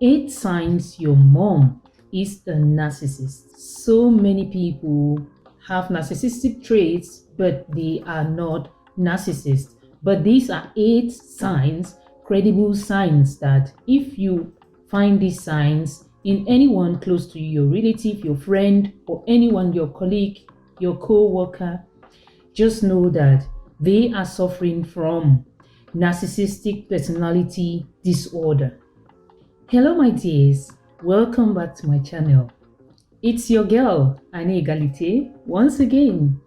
8 signs your mom is a narcissist. So many people have narcissistic traits, but they are not narcissists. But these are 8 signs, credible signs, that if you find these signs in anyone close to you, your relative, your friend, or anyone, your colleague, your co-worker, just know that they are suffering from narcissistic personality disorder. Hello my dears, welcome back to my channel. It's your girl Annie Egalite once again.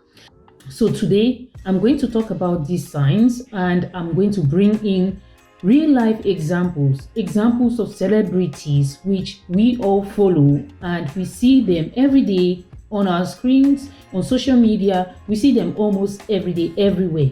So today I'm going to talk about these signs, and I'm going to bring in real life examples of celebrities which we all follow, and we see them every day on our screens, on social media. We see them almost every day, everywhere,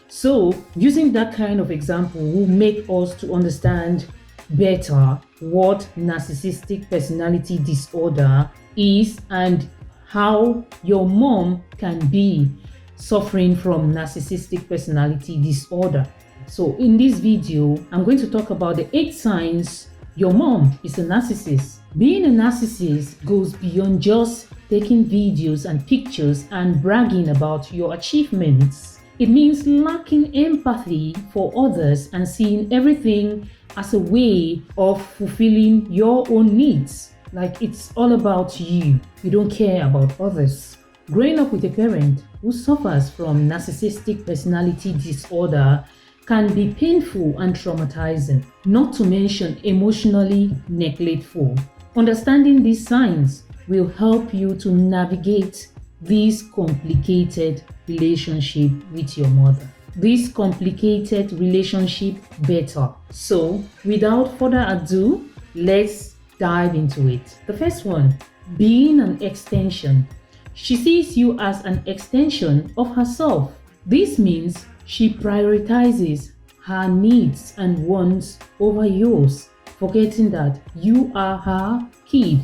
So using that kind of example will make us to understand better what narcissistic personality disorder is and how your mom can be suffering from narcissistic personality disorder. So in this video, I'm going to talk about the 8 signs your mom is a narcissist. Being a narcissist goes beyond just taking videos and pictures and bragging about your achievements. It means lacking empathy for others and seeing everything as a way of fulfilling your own needs. Like it's all about you. You don't care about others. Growing up with a parent who suffers from narcissistic personality disorder can be painful and traumatizing, not to mention emotionally neglectful. Understanding these signs will help you to navigate this complicated relationship with your mother. This complicated relationship better. So without further ado, let's dive into it. The first one, being an extension. She sees you as an extension of herself. This means she prioritizes her needs and wants over yours, forgetting that you are her kid,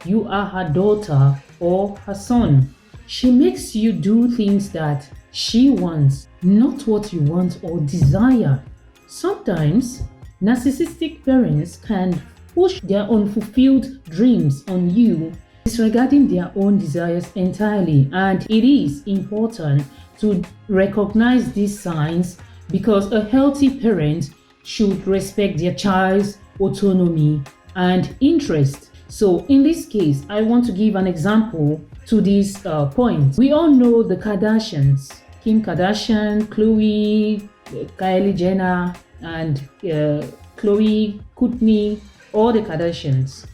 you are her daughter or her son. She makes you do things that she wants, not what you want or desire. Sometimes, narcissistic parents can push their unfulfilled dreams on you, disregarding their own desires entirely. And it is important to recognize these signs, because a healthy parent should respect their child's autonomy and interest. So in this case, I want to give an example to this point. We all know the Kardashians, Kim Kardashian, Kylie Jenner, and Khloe, Kourtney, all the Kardashians.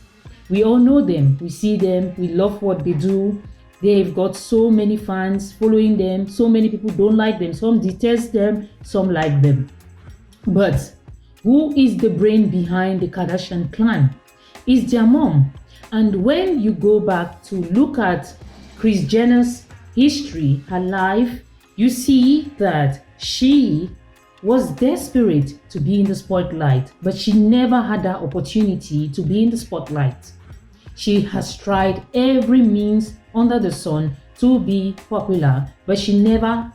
We all know them, we see them, we love what they do. They've got so many fans following them, so many people don't like them, some detest them, some like them. But who is the brain behind the Kardashian clan? It's their mom. And when you go back to look at Kris Jenner's history, her life, you see that she was desperate to be in the spotlight, but she never had that opportunity to be in the spotlight. She has tried every means under the sun to be popular, but she never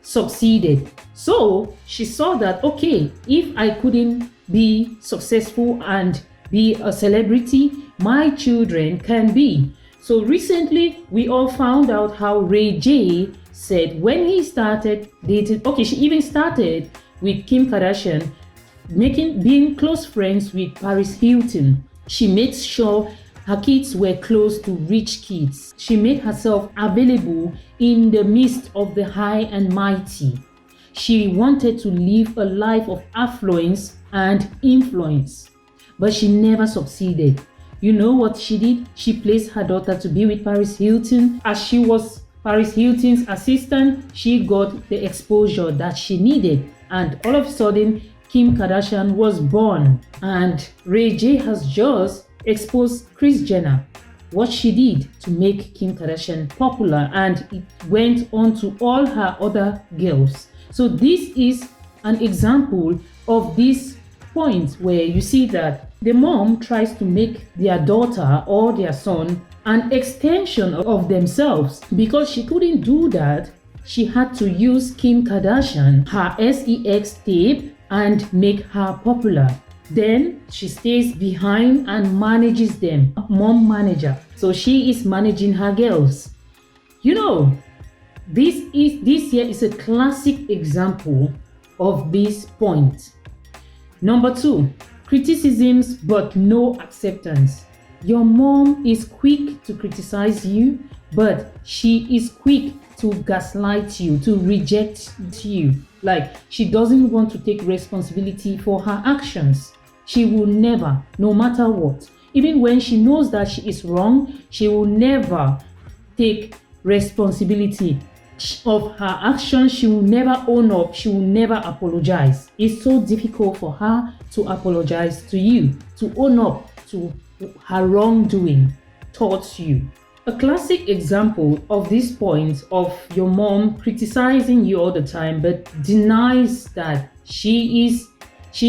succeeded. So she saw that, okay, if I couldn't be successful and be a celebrity, my children can be. So recently, we all found out how Ray J said when he started dating, she even started with Kim Kardashian, being close friends with Paris Hilton. She made sure her kids were close to rich kids. She made herself available in the midst of the high and mighty. She wanted to live a life of affluence and influence, but she never succeeded. You know what she did? She placed her daughter to be with Paris Hilton. As she was Paris Hilton's assistant, she got the exposure that she needed. And all of a sudden, Kim Kardashian was born. And Ray J has just exposed Kris Jenner, what she did to make Kim Kardashian popular. And it went on to all her other girls. So this is an example of this point where you see that the mom tries to make their daughter or their son an extension of themselves. Because she couldn't do that, she had to use Kim Kardashian, her sex tape, and make her popular. Then she stays behind and manages them. Mom manager. So she is managing her girls. You know, this here is a classic example of this point. Number 2, criticisms but no acceptance. Your mom is quick to criticize you, but she is quick to gaslight you, to reject you. Like, she doesn't want to take responsibility for her actions. She will never, no matter what, even when she knows that she is wrong, she will never take responsibility of her actions. She will never own up. She will never apologize. It's so difficult for her to apologize to you, to own up to her wrongdoing towards you. A classic example of this point of your mom criticizing you all the time but denies that she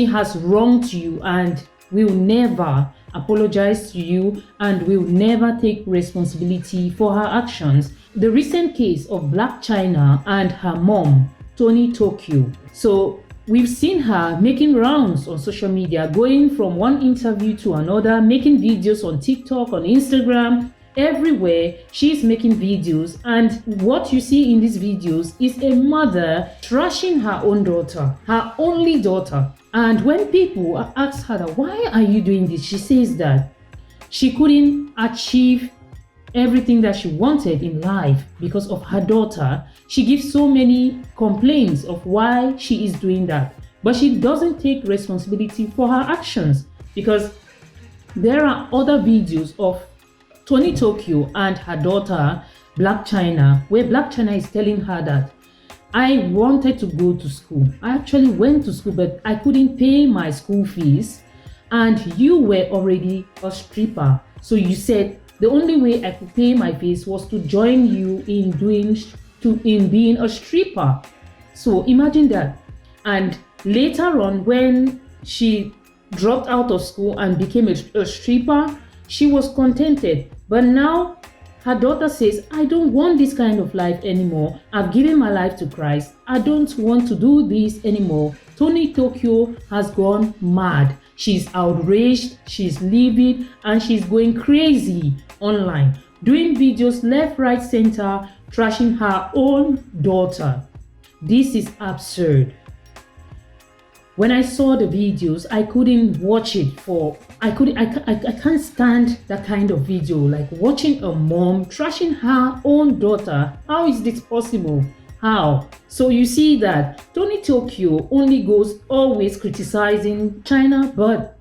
has wronged you and will never apologize to you and will never take responsibility for her actions. The recent case of Blac Chyna and her mom, Tony Tokyo. So we've seen her making rounds on social media, going from one interview to another, making videos on TikTok, on Instagram, everywhere. She's making videos, and what you see in these videos is a mother trashing her own daughter, her only daughter. And when people ask her that, why are you doing this, she says that she couldn't achieve everything that she wanted in life because of her daughter. She gives so many complaints of why she is doing that, but she doesn't take responsibility for her actions, because there are other videos of Tony Tokyo and her daughter Blac Chyna, where Blac Chyna is telling her that I wanted to go to school. I actually went to school, but I couldn't pay my school fees, and you were already a stripper. So you said the only way I could pay my fees was to join you in being a stripper. So imagine that. And later on, when she dropped out of school and became a stripper, she was contented. But now her daughter says, I don't want this kind of life anymore. I've given my life to Christ. I don't want to do this anymore. Tony Tokyo has gone mad. She's outraged, she's livid, and she's going crazy online, doing videos left, right, center, trashing her own daughter. This is absurd. When I saw the videos, I couldn't watch it I can't stand that kind of video, like watching a mom trashing her own daughter. How is this possible? How? So you see that Tony Tokyo only goes always criticizing China, but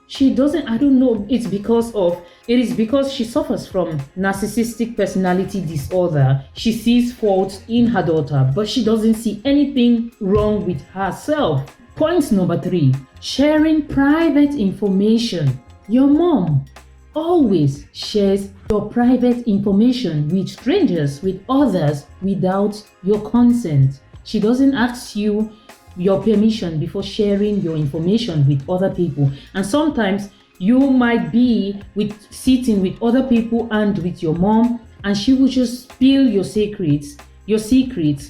she doesn't, I don't know, it is because she suffers from narcissistic personality disorder. She sees faults in her daughter, but she doesn't see anything wrong with herself. Point number 3, sharing private information. Your mom always shares your private information with strangers, with others, without your consent. She doesn't ask you your permission before sharing your information with other people. And sometimes you might be sitting with other people and with your mom, and she will just spill your secrets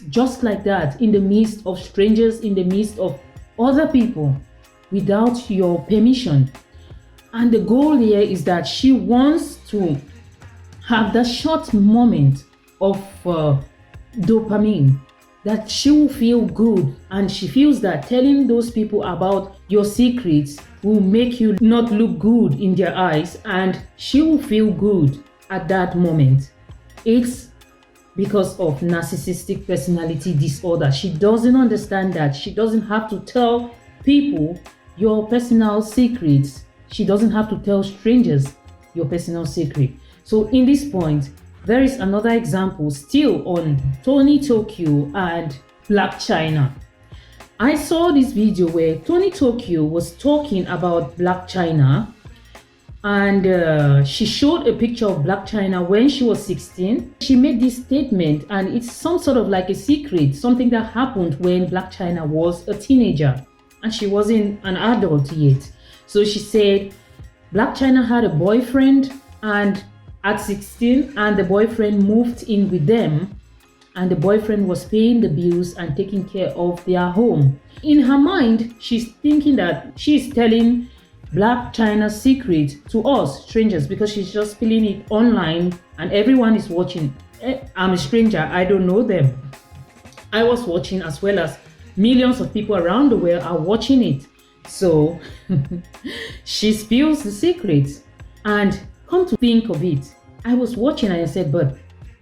just like that, in the midst of strangers, in the midst of other people, without your permission. And the goal here is that she wants to have that short moment of dopamine, that she will feel good, and she feels that telling those people about your secrets will make you not look good in their eyes, and she will feel good at that moment. It's because of narcissistic personality disorder. She doesn't understand that she doesn't have to tell people your personal secrets. She doesn't have to tell strangers your personal secret. So in this point, there is another example still on Tony Tokyo and Blac Chyna. I saw this video where Tony Tokyo was talking about Blac Chyna, and she showed a picture of Blac Chyna when she was 16. She made this statement, and it's some sort of like a secret, something that happened when Blac Chyna was a teenager and she wasn't an adult yet. So she said Blac Chyna had a boyfriend, and at 16, and the boyfriend moved in with them, and the boyfriend was paying the bills and taking care of their home. In her mind, she's thinking that she's telling Blac Chyna's secret to us strangers because she's just spilling it online and everyone is watching. I'm a stranger, I don't know them. I was watching, as well as millions of people around the world are watching it. So she spills the secret. And come to think of it, I was watching and I said, but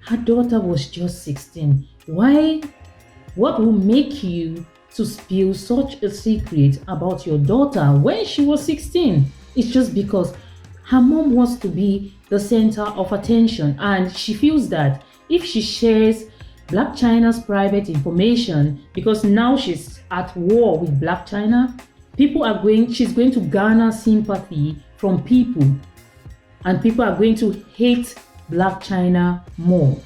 her daughter was just 16. Why? What will make you to spill such a secret about your daughter when she was 16? It's just because her mom wants to be the center of attention, and she feels that if she shares Blac Chyna's private information, because now she's at war with Blac Chyna, she's going to garner sympathy from people, and people are going to hate Blac Chyna more.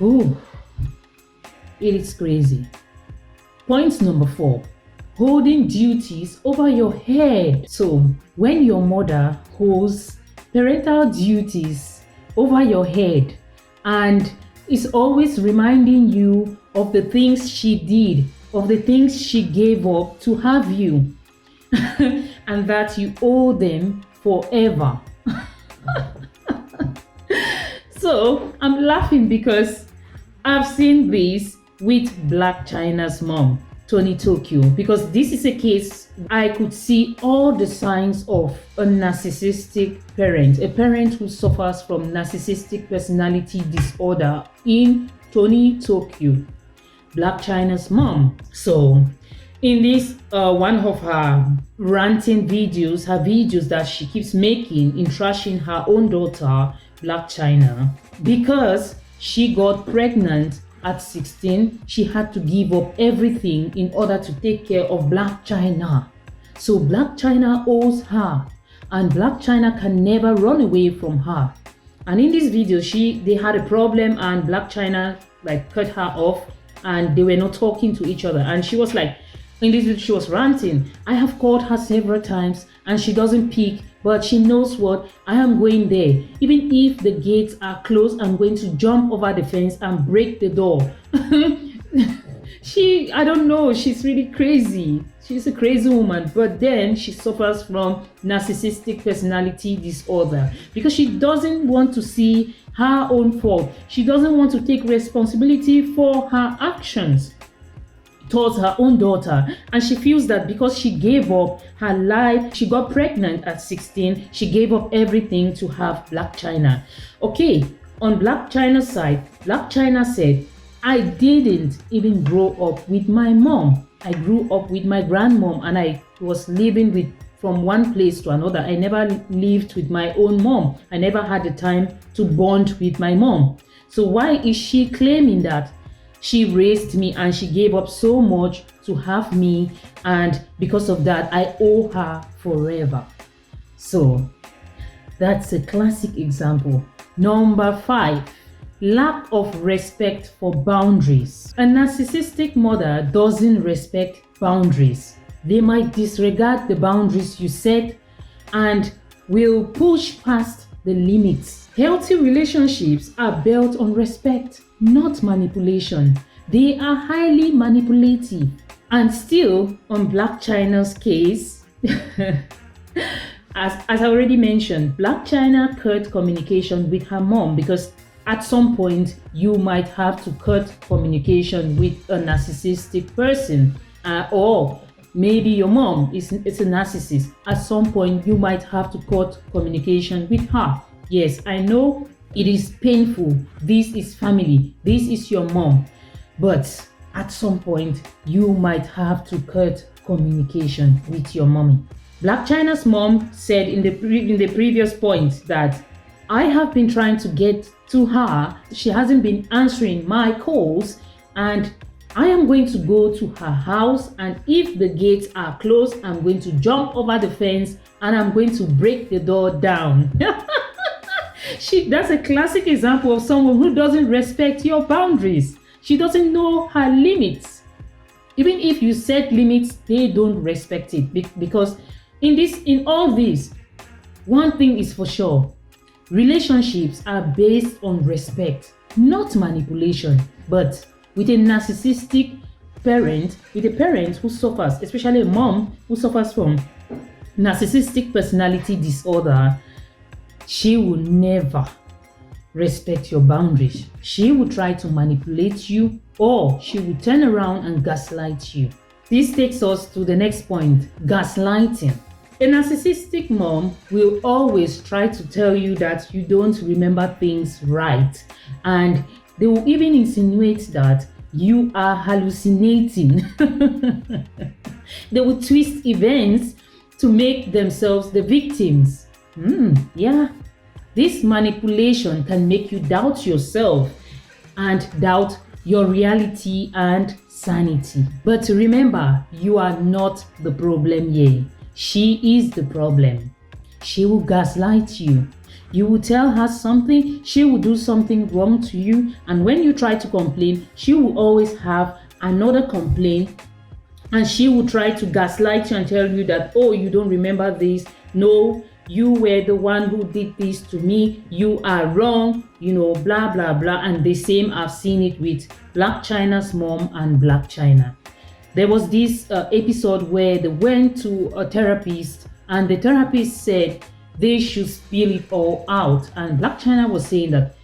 Oh, it is crazy. Point number 4, holding duties over your head. So when your mother holds parental duties over your head and is always reminding you of the things she did, of the things she gave up to have you, and that you owe them forever. So I'm laughing because I've seen this with Blac Chyna's mom, Tony Tokyo, because this is a case I could see all the signs of a narcissistic parent, a parent who suffers from narcissistic personality disorder in Tony Tokyo, Blac Chyna's mom. So in this one of her ranting videos, her videos that she keeps making in trashing her own daughter, Blac Chyna, because she got pregnant at 16, she had to give up everything in order to take care of Blac Chyna. So Blac Chyna owes her, and Blac Chyna can never run away from her. And in this video, they had a problem, and Blac Chyna cut her off, and they were not talking to each other. And she was like, in this video, she was ranting. I have called her several times and she doesn't pick, but she knows what? I am going there. Even if the gates are closed, I'm going to jump over the fence and break the door. I don't know, she's really crazy. She's a crazy woman, but then she suffers from narcissistic personality disorder because she doesn't want to see her own fault. She doesn't want to take responsibility for her actions towards her own daughter, and she feels that because she gave up her life, she got pregnant at 16, she gave up everything to have Blac Chyna. Okay, on Blac Chyna's side, Blac Chyna said, I didn't even grow up with my mom. I grew up with my grandmom, and I was living from one place to another. I never lived with my own mom. I never had the time to bond with my mom. So why is she claiming that she raised me and she gave up so much to have me, and because of that I owe her forever? So that's a classic example. Number 5, lack of respect for boundaries. A narcissistic mother doesn't respect boundaries. They might disregard the boundaries you set and will push past the limits. Healthy relationships are built on respect, not manipulation. They are highly manipulative. And still, on Blac Chyna's case, as I already mentioned, Blac Chyna cut communication with her mom because at some point you might have to cut communication with a narcissistic person, or maybe your mom is a narcissist. At some point you might have to cut communication with her. Yes, I know it is painful. This is family. This is your mom. But at some point, you might have to cut communication with your mommy. Blac Chyna's mom said in the previous point that I have been trying to get to her. She hasn't been answering my calls, and I am going to go to her house, and if the gates are closed, I'm going to jump over the fence and I'm going to break the door down. That's a classic example of someone who doesn't respect your boundaries. She doesn't know her limits. Even if you set limits, they don't respect it, because in all this, one thing is for sure: relationships are based on respect. not manipulation. But with a narcissistic parent, with a parent who suffers, especially a mom who suffers from narcissistic personality disorder, she will never respect your boundaries. She will try to manipulate you, or she will turn around and gaslight you. This takes us to the next point, gaslighting. A narcissistic mom will always try to tell you that you don't remember things right, and they will even insinuate that you are hallucinating. They will twist events to make themselves the victims. Yeah, this manipulation can make you doubt yourself and doubt your reality and sanity. But remember, you are not the problem here. She is the problem. She will gaslight you. You will tell her something, she will do something wrong to you, and when you try to complain, she will always have another complaint, and she will try to gaslight you and tell you that, oh, you don't remember this. No, you were the one who did this to me. You are wrong, blah, blah, blah. And the same, I've seen it with Blac Chyna's mom and Blac Chyna. There was this episode where they went to a therapist, and the therapist said they should spill it all out. And Blac Chyna was saying that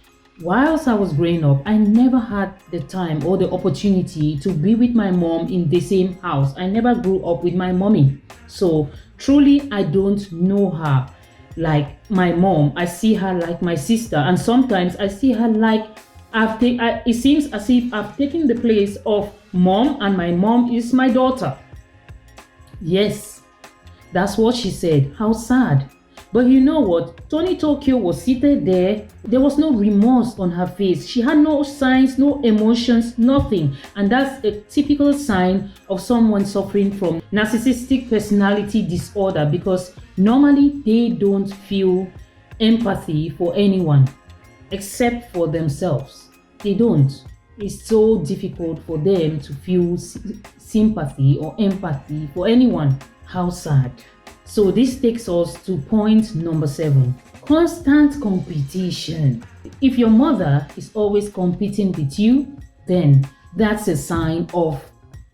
whilst I was growing up, I never had the time or the opportunity to be with my mom in the same house. I never grew up with my mommy. So truly, I don't know her like my mom. I see her like my sister. And sometimes I see her like it seems as if I've taken the place of mom, and my mom is my daughter. Yes, that's what she said. How sad. But you know what? Tony Tokyo was seated there. There was no remorse on her face. She had no signs, no emotions, nothing. And that's a typical sign of someone suffering from narcissistic personality disorder, because normally they don't feel empathy for anyone except for themselves. They don't. It's so difficult for them to feel sympathy or empathy for anyone. How sad. So this takes us to point number 7. Constant competition. If your mother is always competing with you, then that's a sign of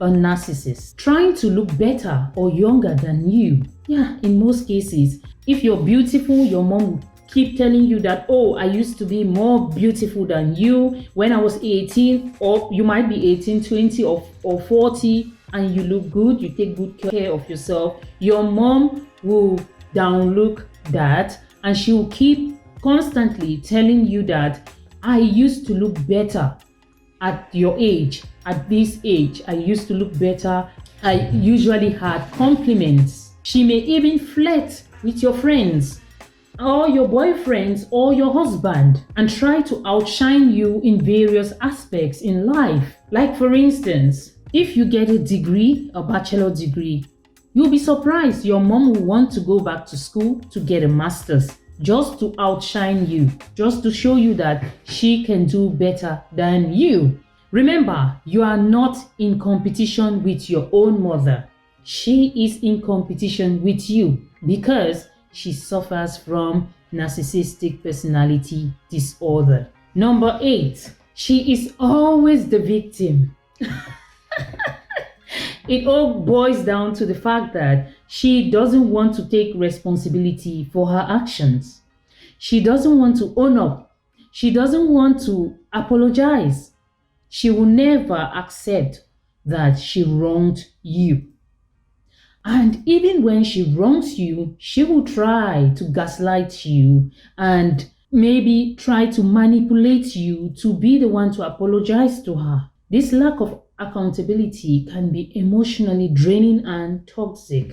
a narcissist. Trying to look better or younger than you. Yeah, in most cases, if you're beautiful, your mom will keep telling you that, oh, I used to be more beautiful than you when I was 18, or you might be 18, 20, or 40, and you look good, you take good care of yourself. Your mom will downlook that, and she will keep constantly telling you that I used to look better at your age, at this age. I used to look better. I usually had compliments. She may even flirt with your friends or your boyfriends or your husband and try to outshine you in various aspects in life. Like for instance, if you get a degree, a bachelor degree, you'll be surprised your mom will want to go back to school to get a master's just to outshine you, just to show you that she can do better than you. Remember, you are not in competition with your own mother. She is in competition with you because she suffers from narcissistic personality disorder. Number 8, she is always the victim. It all boils down to the fact that she doesn't want to take responsibility for her actions. She doesn't want to own up. She doesn't want to apologize. She will never accept that she wronged you. And even when she wrongs you, she will try to gaslight you and maybe try to manipulate you to be the one to apologize to her. This lack of accountability can be emotionally draining and toxic.